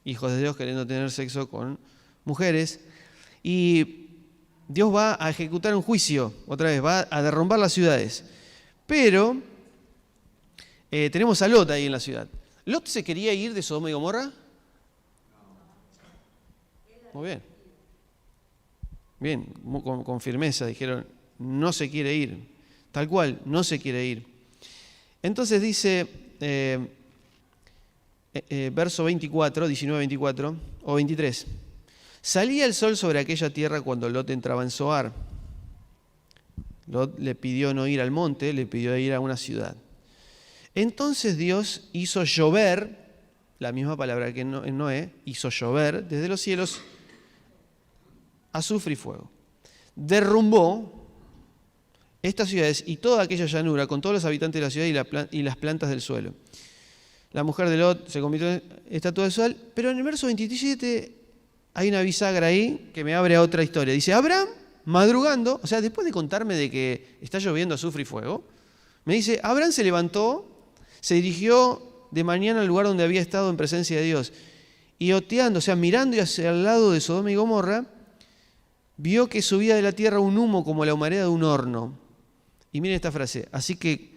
hijos de Dios queriendo tener sexo con mujeres. Y Dios va a ejecutar un juicio, otra vez, va a derrumbar las ciudades. Pero tenemos a Lot ahí en la ciudad. ¿Lot se quería ir de Sodoma y Gomorra? Muy bien. Bien, con firmeza dijeron, no se quiere ir. Tal cual, no se quiere ir. Entonces dice, verso 24, 19-24, o 23. Salía el sol sobre aquella tierra cuando Lot entraba en Zoar. Lot le pidió no ir al monte, le pidió ir a una ciudad. Entonces Dios hizo llover, la misma palabra que en Noé, hizo llover desde los cielos azufre y fuego. Derrumbó estas ciudades y toda aquella llanura con todos los habitantes de la ciudad y las plantas del suelo. la mujer de Lot se convirtió en estatua de sal, pero en el verso 27 hay una bisagra ahí que me abre a otra historia. Dice, Abraham, madrugando, o sea, después de contarme de que está lloviendo azufre y fuego, me dice, Abraham se levantó, se dirigió de mañana al lugar donde había estado en presencia de Dios, y oteando, o sea, mirando hacia el lado de Sodoma y Gomorra, vio que subía de la tierra un humo como la humareda de un horno. Y miren esta frase, así que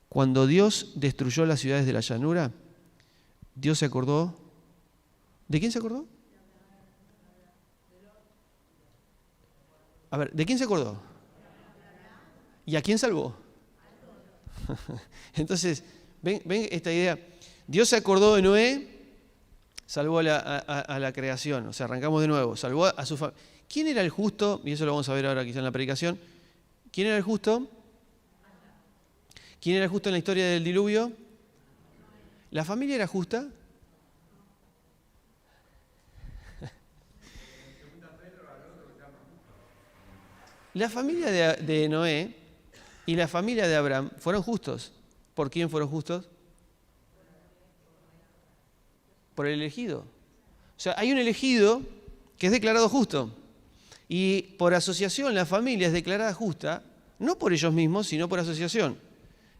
cuando Dios destruyó las ciudades de la llanura, Dios se acordó. ¿De quién se acordó? A ver, ¿de quién se acordó? ¿Y a quién salvó? Entonces, ven esta idea. Dios se acordó de Noé, salvó a la creación. O sea, arrancamos de nuevo. Salvó a su familia. ¿Quién era el justo? Y eso lo vamos a ver ahora quizá en la predicación. ¿Quién era el justo? ¿Quién era justo en la historia del diluvio? ¿La familia era justa? La familia de Noé y la familia de Abraham fueron justos. ¿Por quién fueron justos? Por el elegido. O sea, hay un elegido que es declarado justo. Y por asociación la familia es declarada justa, no por ellos mismos, sino por asociación.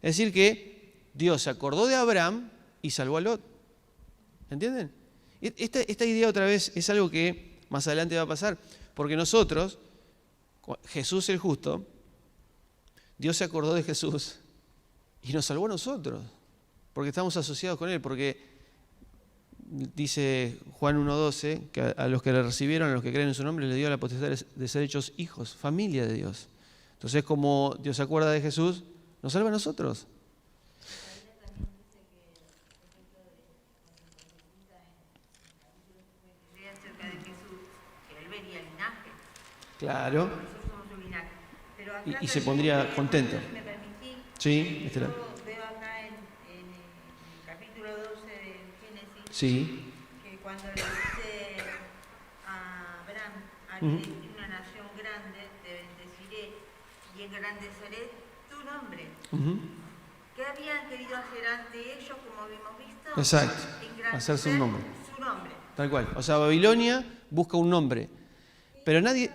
Es decir que Dios se acordó de Abraham y salvó a Lot. ¿Entienden? Esta idea otra vez es algo que más adelante va a pasar, porque nosotros, Jesús el justo, Dios se acordó de Jesús y nos salvó a nosotros, porque estamos asociados con Él, porque dice Juan 1:12, que a los que le recibieron, a los que creen en su nombre, le dio la potestad de ser hechos hijos, familia de Dios. Entonces, como Dios se acuerda de Jesús, nos salva a nosotros. Acerca de Jesús, que él venía linaje. Claro. Nosotros somos un linaje. Pero acá Y se pondría contento. Me permití. Sí, Yo veo acá en el capítulo 12 de Génesis, sí. que cuando le dice a Abraham, haré de ti una nación grande, te bendeciré y engrandeceré tu nombre. ¿Qué habían querido hacer ante ellos, como hemos visto? Exacto, Engrandecer hacerse un nombre. su nombre. Tal cual. O sea, Babilonia busca un nombre, pero nadie...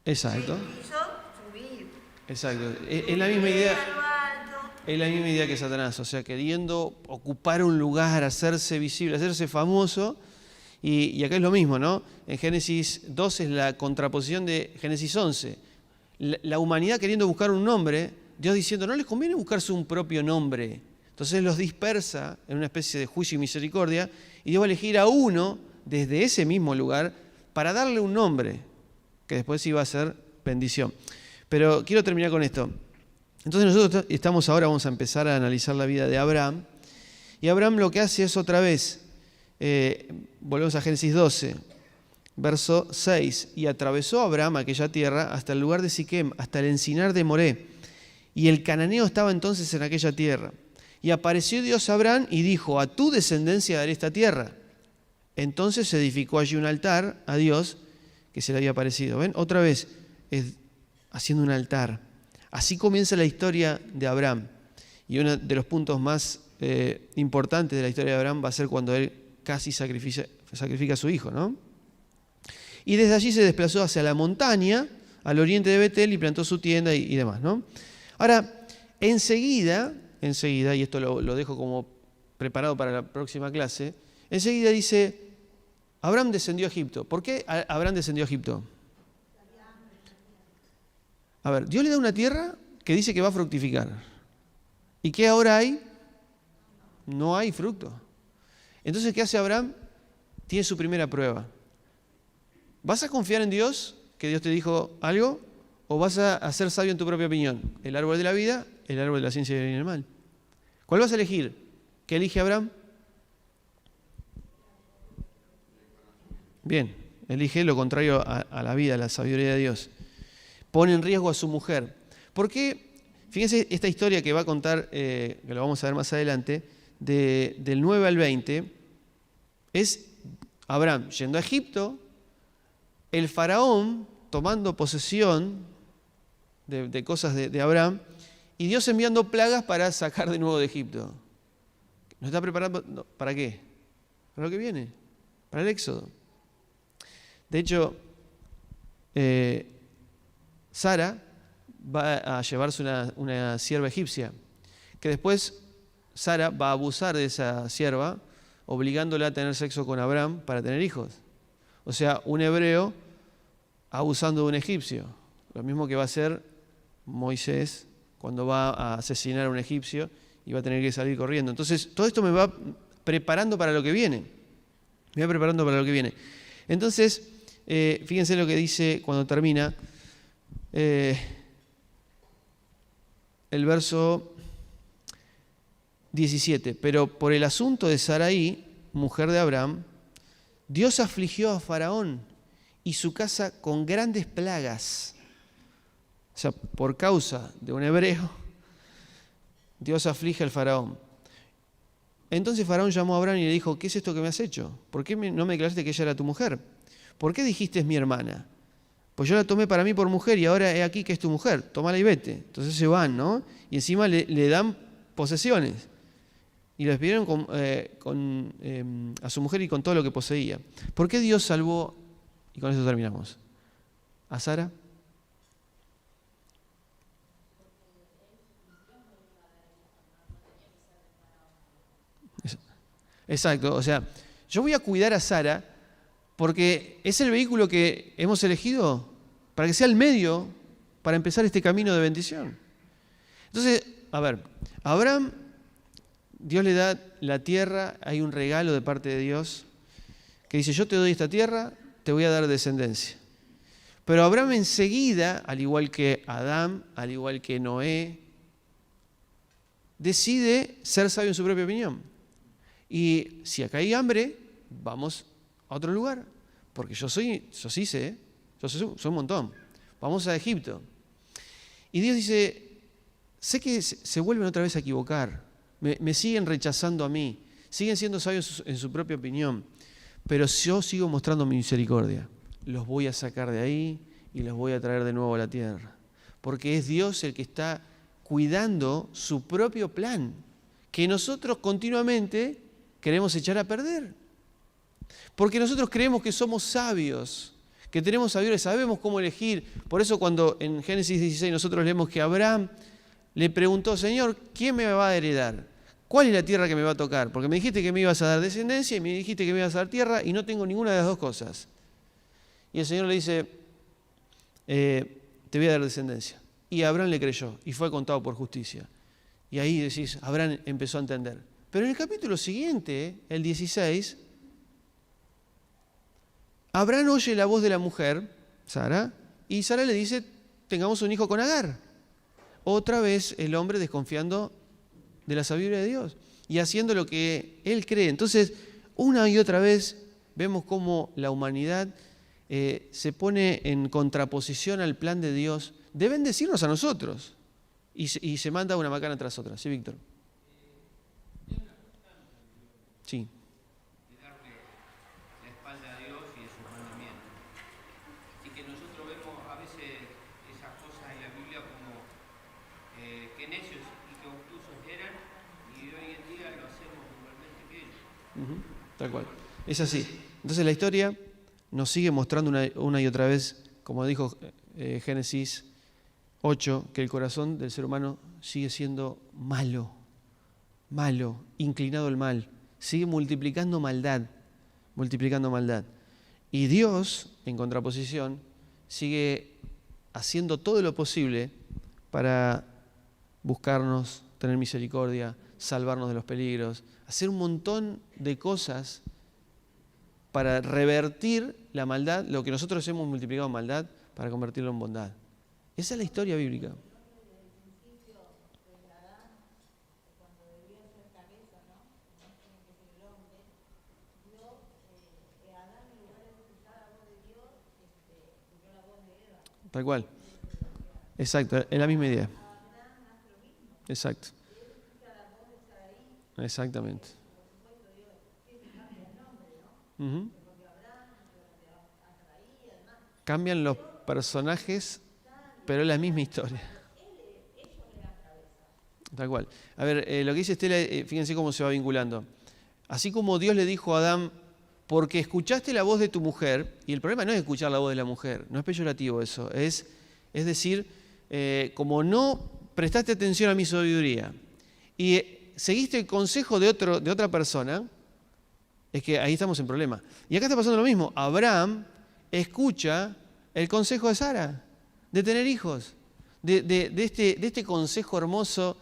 Exacto. Quiso subir. Exacto. Es la misma idea. A lo alto. Es la misma idea que Satanás, o sea, queriendo ocupar un lugar, hacerse visible, hacerse famoso. Y acá es lo mismo, ¿no? En Génesis 2 es la contraposición de Génesis 11. La humanidad queriendo buscar un nombre, Dios diciendo, no les conviene buscarse un propio nombre. Entonces los dispersa en una especie de juicio y misericordia, y Dios va a elegir a uno desde ese mismo lugar para darle un nombre, que después iba a ser bendición. Pero quiero terminar con esto. Entonces nosotros estamos ahora, vamos a empezar a analizar la vida de Abraham. Y Abraham lo que hace es otra vez, volvemos a Génesis 12, verso 6. Y atravesó Abraham aquella tierra hasta el lugar de Siquem, hasta el encinar de Moré. Y el cananeo estaba entonces en aquella tierra. Y apareció Dios a Abraham y dijo, a tu descendencia daré esta tierra. Entonces se edificó allí un altar a Dios que se le había aparecido. ¿Ven? Otra vez, haciendo un altar. Así comienza la historia de Abraham. Y uno de los puntos más importantes de la historia de Abraham va a ser cuando él casi sacrifica a su hijo, ¿no? Y desde allí se desplazó hacia la montaña, al oriente de Betel, y plantó su tienda y demás, ¿no? Ahora, enseguida, y esto lo dejo como preparado para la próxima clase, enseguida dice, Abraham descendió a Egipto. ¿Por qué Abraham descendió a Egipto? A ver, Dios le da una tierra que dice que va a fructificar. ¿Y qué ahora hay? No hay fruto. Entonces, ¿qué hace Abraham? Tiene su primera prueba. ¿Vas a confiar en Dios, que Dios te dijo algo? ¿O vas a ser sabio en tu propia opinión? El árbol de la vida, el árbol de la ciencia del bien y el mal. ¿Cuál vas a elegir? ¿Qué elige Abraham? Bien, elige lo contrario a la vida, a la sabiduría de Dios. Pone en riesgo a su mujer. ¿Por qué? Fíjense esta historia que va a contar, que lo vamos a ver más adelante, del 9 al 20, es Abraham yendo a Egipto, el faraón tomando posesión de cosas de Abraham, y Dios enviando plagas para sacar de nuevo de Egipto. Nos está preparando, ¿para qué? Para lo que viene, para el Éxodo. De hecho, Sara va a llevarse una sierva egipcia, que después Sara va a abusar de esa sierva, obligándola a tener sexo con Abraham para tener hijos. O sea, un hebreo abusando de un egipcio. Lo mismo que va a hacer Moisés cuando va a asesinar a un egipcio y va a tener que salir corriendo. Entonces, todo esto me va preparando para lo que viene. Me va preparando para lo que viene. Entonces, fíjense lo que dice cuando termina el verso 17. Pero por el asunto de Sarai, mujer de Abraham, Dios afligió a Faraón y su casa con grandes plagas. O sea, por causa de un hebreo, Dios aflige al Faraón. Entonces Faraón llamó a Abraham y le dijo: ¿qué es esto que me has hecho? ¿Por qué no me declaraste que ella era tu mujer? ¿Por qué dijiste es mi hermana? Pues yo la tomé para mí por mujer y ahora he aquí que es tu mujer. Tómala y vete. Entonces se van, ¿no? Y encima le dan posesiones. Y le despidieron a su mujer y con todo lo que poseía. ¿Por qué Dios salvó, y con eso terminamos, a Sara? Exacto, o sea, yo voy a cuidar a Sara porque es el vehículo que hemos elegido para que sea el medio para empezar este camino de bendición. Entonces, a ver, a Abraham, Dios le da la tierra, hay un regalo de parte de Dios que dice: yo te doy esta tierra, te voy a dar descendencia. Pero Abraham enseguida, al igual que Adán, al igual que Noé, decide ser sabio en su propia opinión. Y si acá hay hambre, vamos a otro lugar, porque yo sí sé, yo soy un montón. Vamos a Egipto. Y Dios dice: sé que se vuelven otra vez a equivocar, me siguen rechazando a mí, siguen siendo sabios en su propia opinión, pero yo sigo mostrando mi misericordia. Los voy a sacar de ahí y los voy a traer de nuevo a la tierra, porque es Dios el que está cuidando su propio plan, que nosotros continuamente queremos echar a perder. Porque nosotros creemos que somos sabios, que tenemos sabiduría, sabemos cómo elegir. Por eso cuando en Génesis 16 nosotros leemos que Abraham le preguntó: Señor, ¿quién me va a heredar? ¿Cuál es la tierra que me va a tocar? Porque me dijiste que me ibas a dar descendencia y me dijiste que me ibas a dar tierra y no tengo ninguna de las dos cosas. Y el Señor le dice: te voy a dar descendencia. Y Abraham le creyó y fue contado por justicia. Y ahí decís, Abraham empezó a entender. Pero en el capítulo siguiente, el 16, Abraham oye la voz de la mujer, Sara, y Sara le dice: tengamos un hijo con Agar. Otra vez el hombre desconfiando de la sabiduría de Dios y haciendo lo que él cree. Entonces, una y otra vez vemos cómo la humanidad se pone en contraposición al plan de Dios de bendecirnos a nosotros y se manda una macana tras otra. ¿Sí, Víctor? Sí. De darle la espalda a Dios y de sus mandamientos. Y que nosotros vemos a veces esas cosas en la Biblia como que necios y que obtusos eran, y hoy en día lo hacemos igualmente que ellos. Tal cual. Es así. Entonces la historia nos sigue mostrando una y otra vez, como dijo Génesis 8, que el corazón del ser humano sigue siendo malo, inclinado al mal. Sigue multiplicando maldad. Y Dios, en contraposición, sigue haciendo todo lo posible para buscarnos, tener misericordia, salvarnos de los peligros, hacer un montón de cosas para revertir la maldad, lo que nosotros hemos multiplicado en maldad, para convertirlo en bondad. Esa es la historia bíblica. Tal cual. Exacto, es la misma idea. Exacto. Exactamente. Uh-huh. Cambian los personajes, pero es la misma historia. Tal cual. A ver, lo que dice Estela, fíjense cómo se va vinculando. Así como Dios le dijo a Adán, porque escuchaste la voz de tu mujer, y el problema no es escuchar la voz de la mujer, no es peyorativo eso, es decir, como no prestaste atención a mi sabiduría y seguiste el consejo de otra persona, es que ahí estamos en problema. Y acá está pasando lo mismo. Abraham escucha el consejo de Sara, de tener hijos, de este consejo hermoso,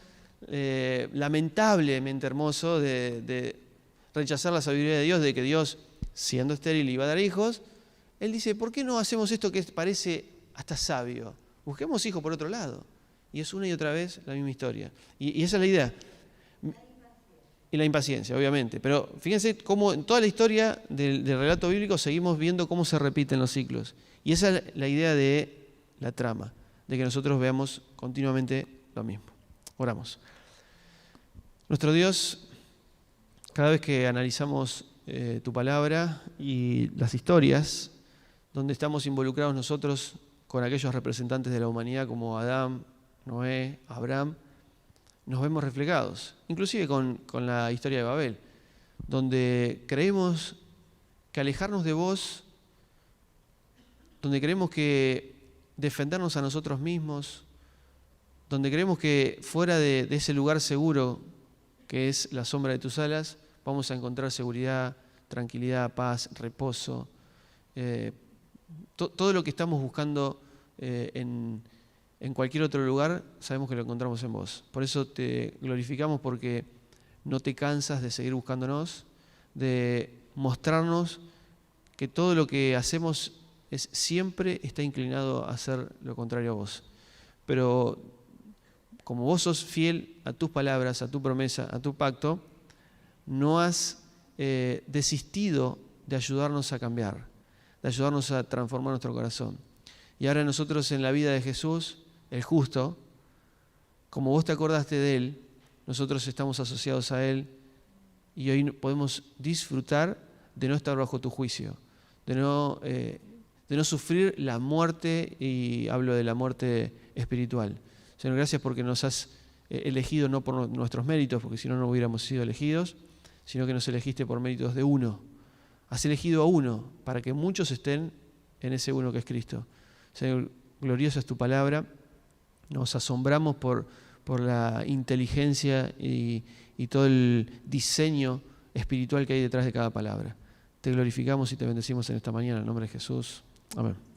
lamentablemente hermoso, de rechazar la sabiduría de Dios, de que Dios, siendo estéril, iba a dar hijos. Él dice, ¿por qué no hacemos esto que parece hasta sabio? Busquemos hijos por otro lado. Y es una y otra vez la misma historia. Y esa es la idea. Y la impaciencia, obviamente. Pero fíjense cómo en toda la historia del relato bíblico seguimos viendo cómo se repiten los ciclos. Y esa es la idea de la trama, de que nosotros veamos continuamente lo mismo. Oramos. Nuestro Dios, cada vez que analizamos tu palabra y las historias donde estamos involucrados nosotros con aquellos representantes de la humanidad como Adán, Noé, Abraham, nos vemos reflejados, inclusive con la historia de Babel, donde creemos que alejarnos de vos, donde creemos que defendernos a nosotros mismos, donde creemos que fuera de ese lugar seguro que es la sombra de tus alas, vamos a encontrar seguridad, tranquilidad, paz, reposo, todo lo que estamos buscando en cualquier otro lugar, sabemos que lo encontramos en vos. Por eso te glorificamos, porque no te cansas de seguir buscándonos, de mostrarnos que todo lo que hacemos siempre está inclinado a hacer lo contrario a vos. Pero como vos sos fiel a tus palabras, a tu promesa, a tu pacto, no has desistido de ayudarnos a cambiar, de ayudarnos a transformar nuestro corazón. Y ahora nosotros en la vida de Jesús, el justo, como vos te acordaste de Él, nosotros estamos asociados a Él y hoy podemos disfrutar de no estar bajo tu juicio, de no sufrir la muerte, y hablo de la muerte espiritual. Señor, gracias porque nos has elegido no por nuestros méritos, porque si no, no hubiéramos sido elegidos, sino que nos elegiste por méritos de uno. Has elegido a uno para que muchos estén en ese uno que es Cristo. Señor, gloriosa es tu palabra. Nos asombramos por la inteligencia y todo el diseño espiritual que hay detrás de cada palabra. Te glorificamos y te bendecimos en esta mañana. En el nombre de Jesús. Amén.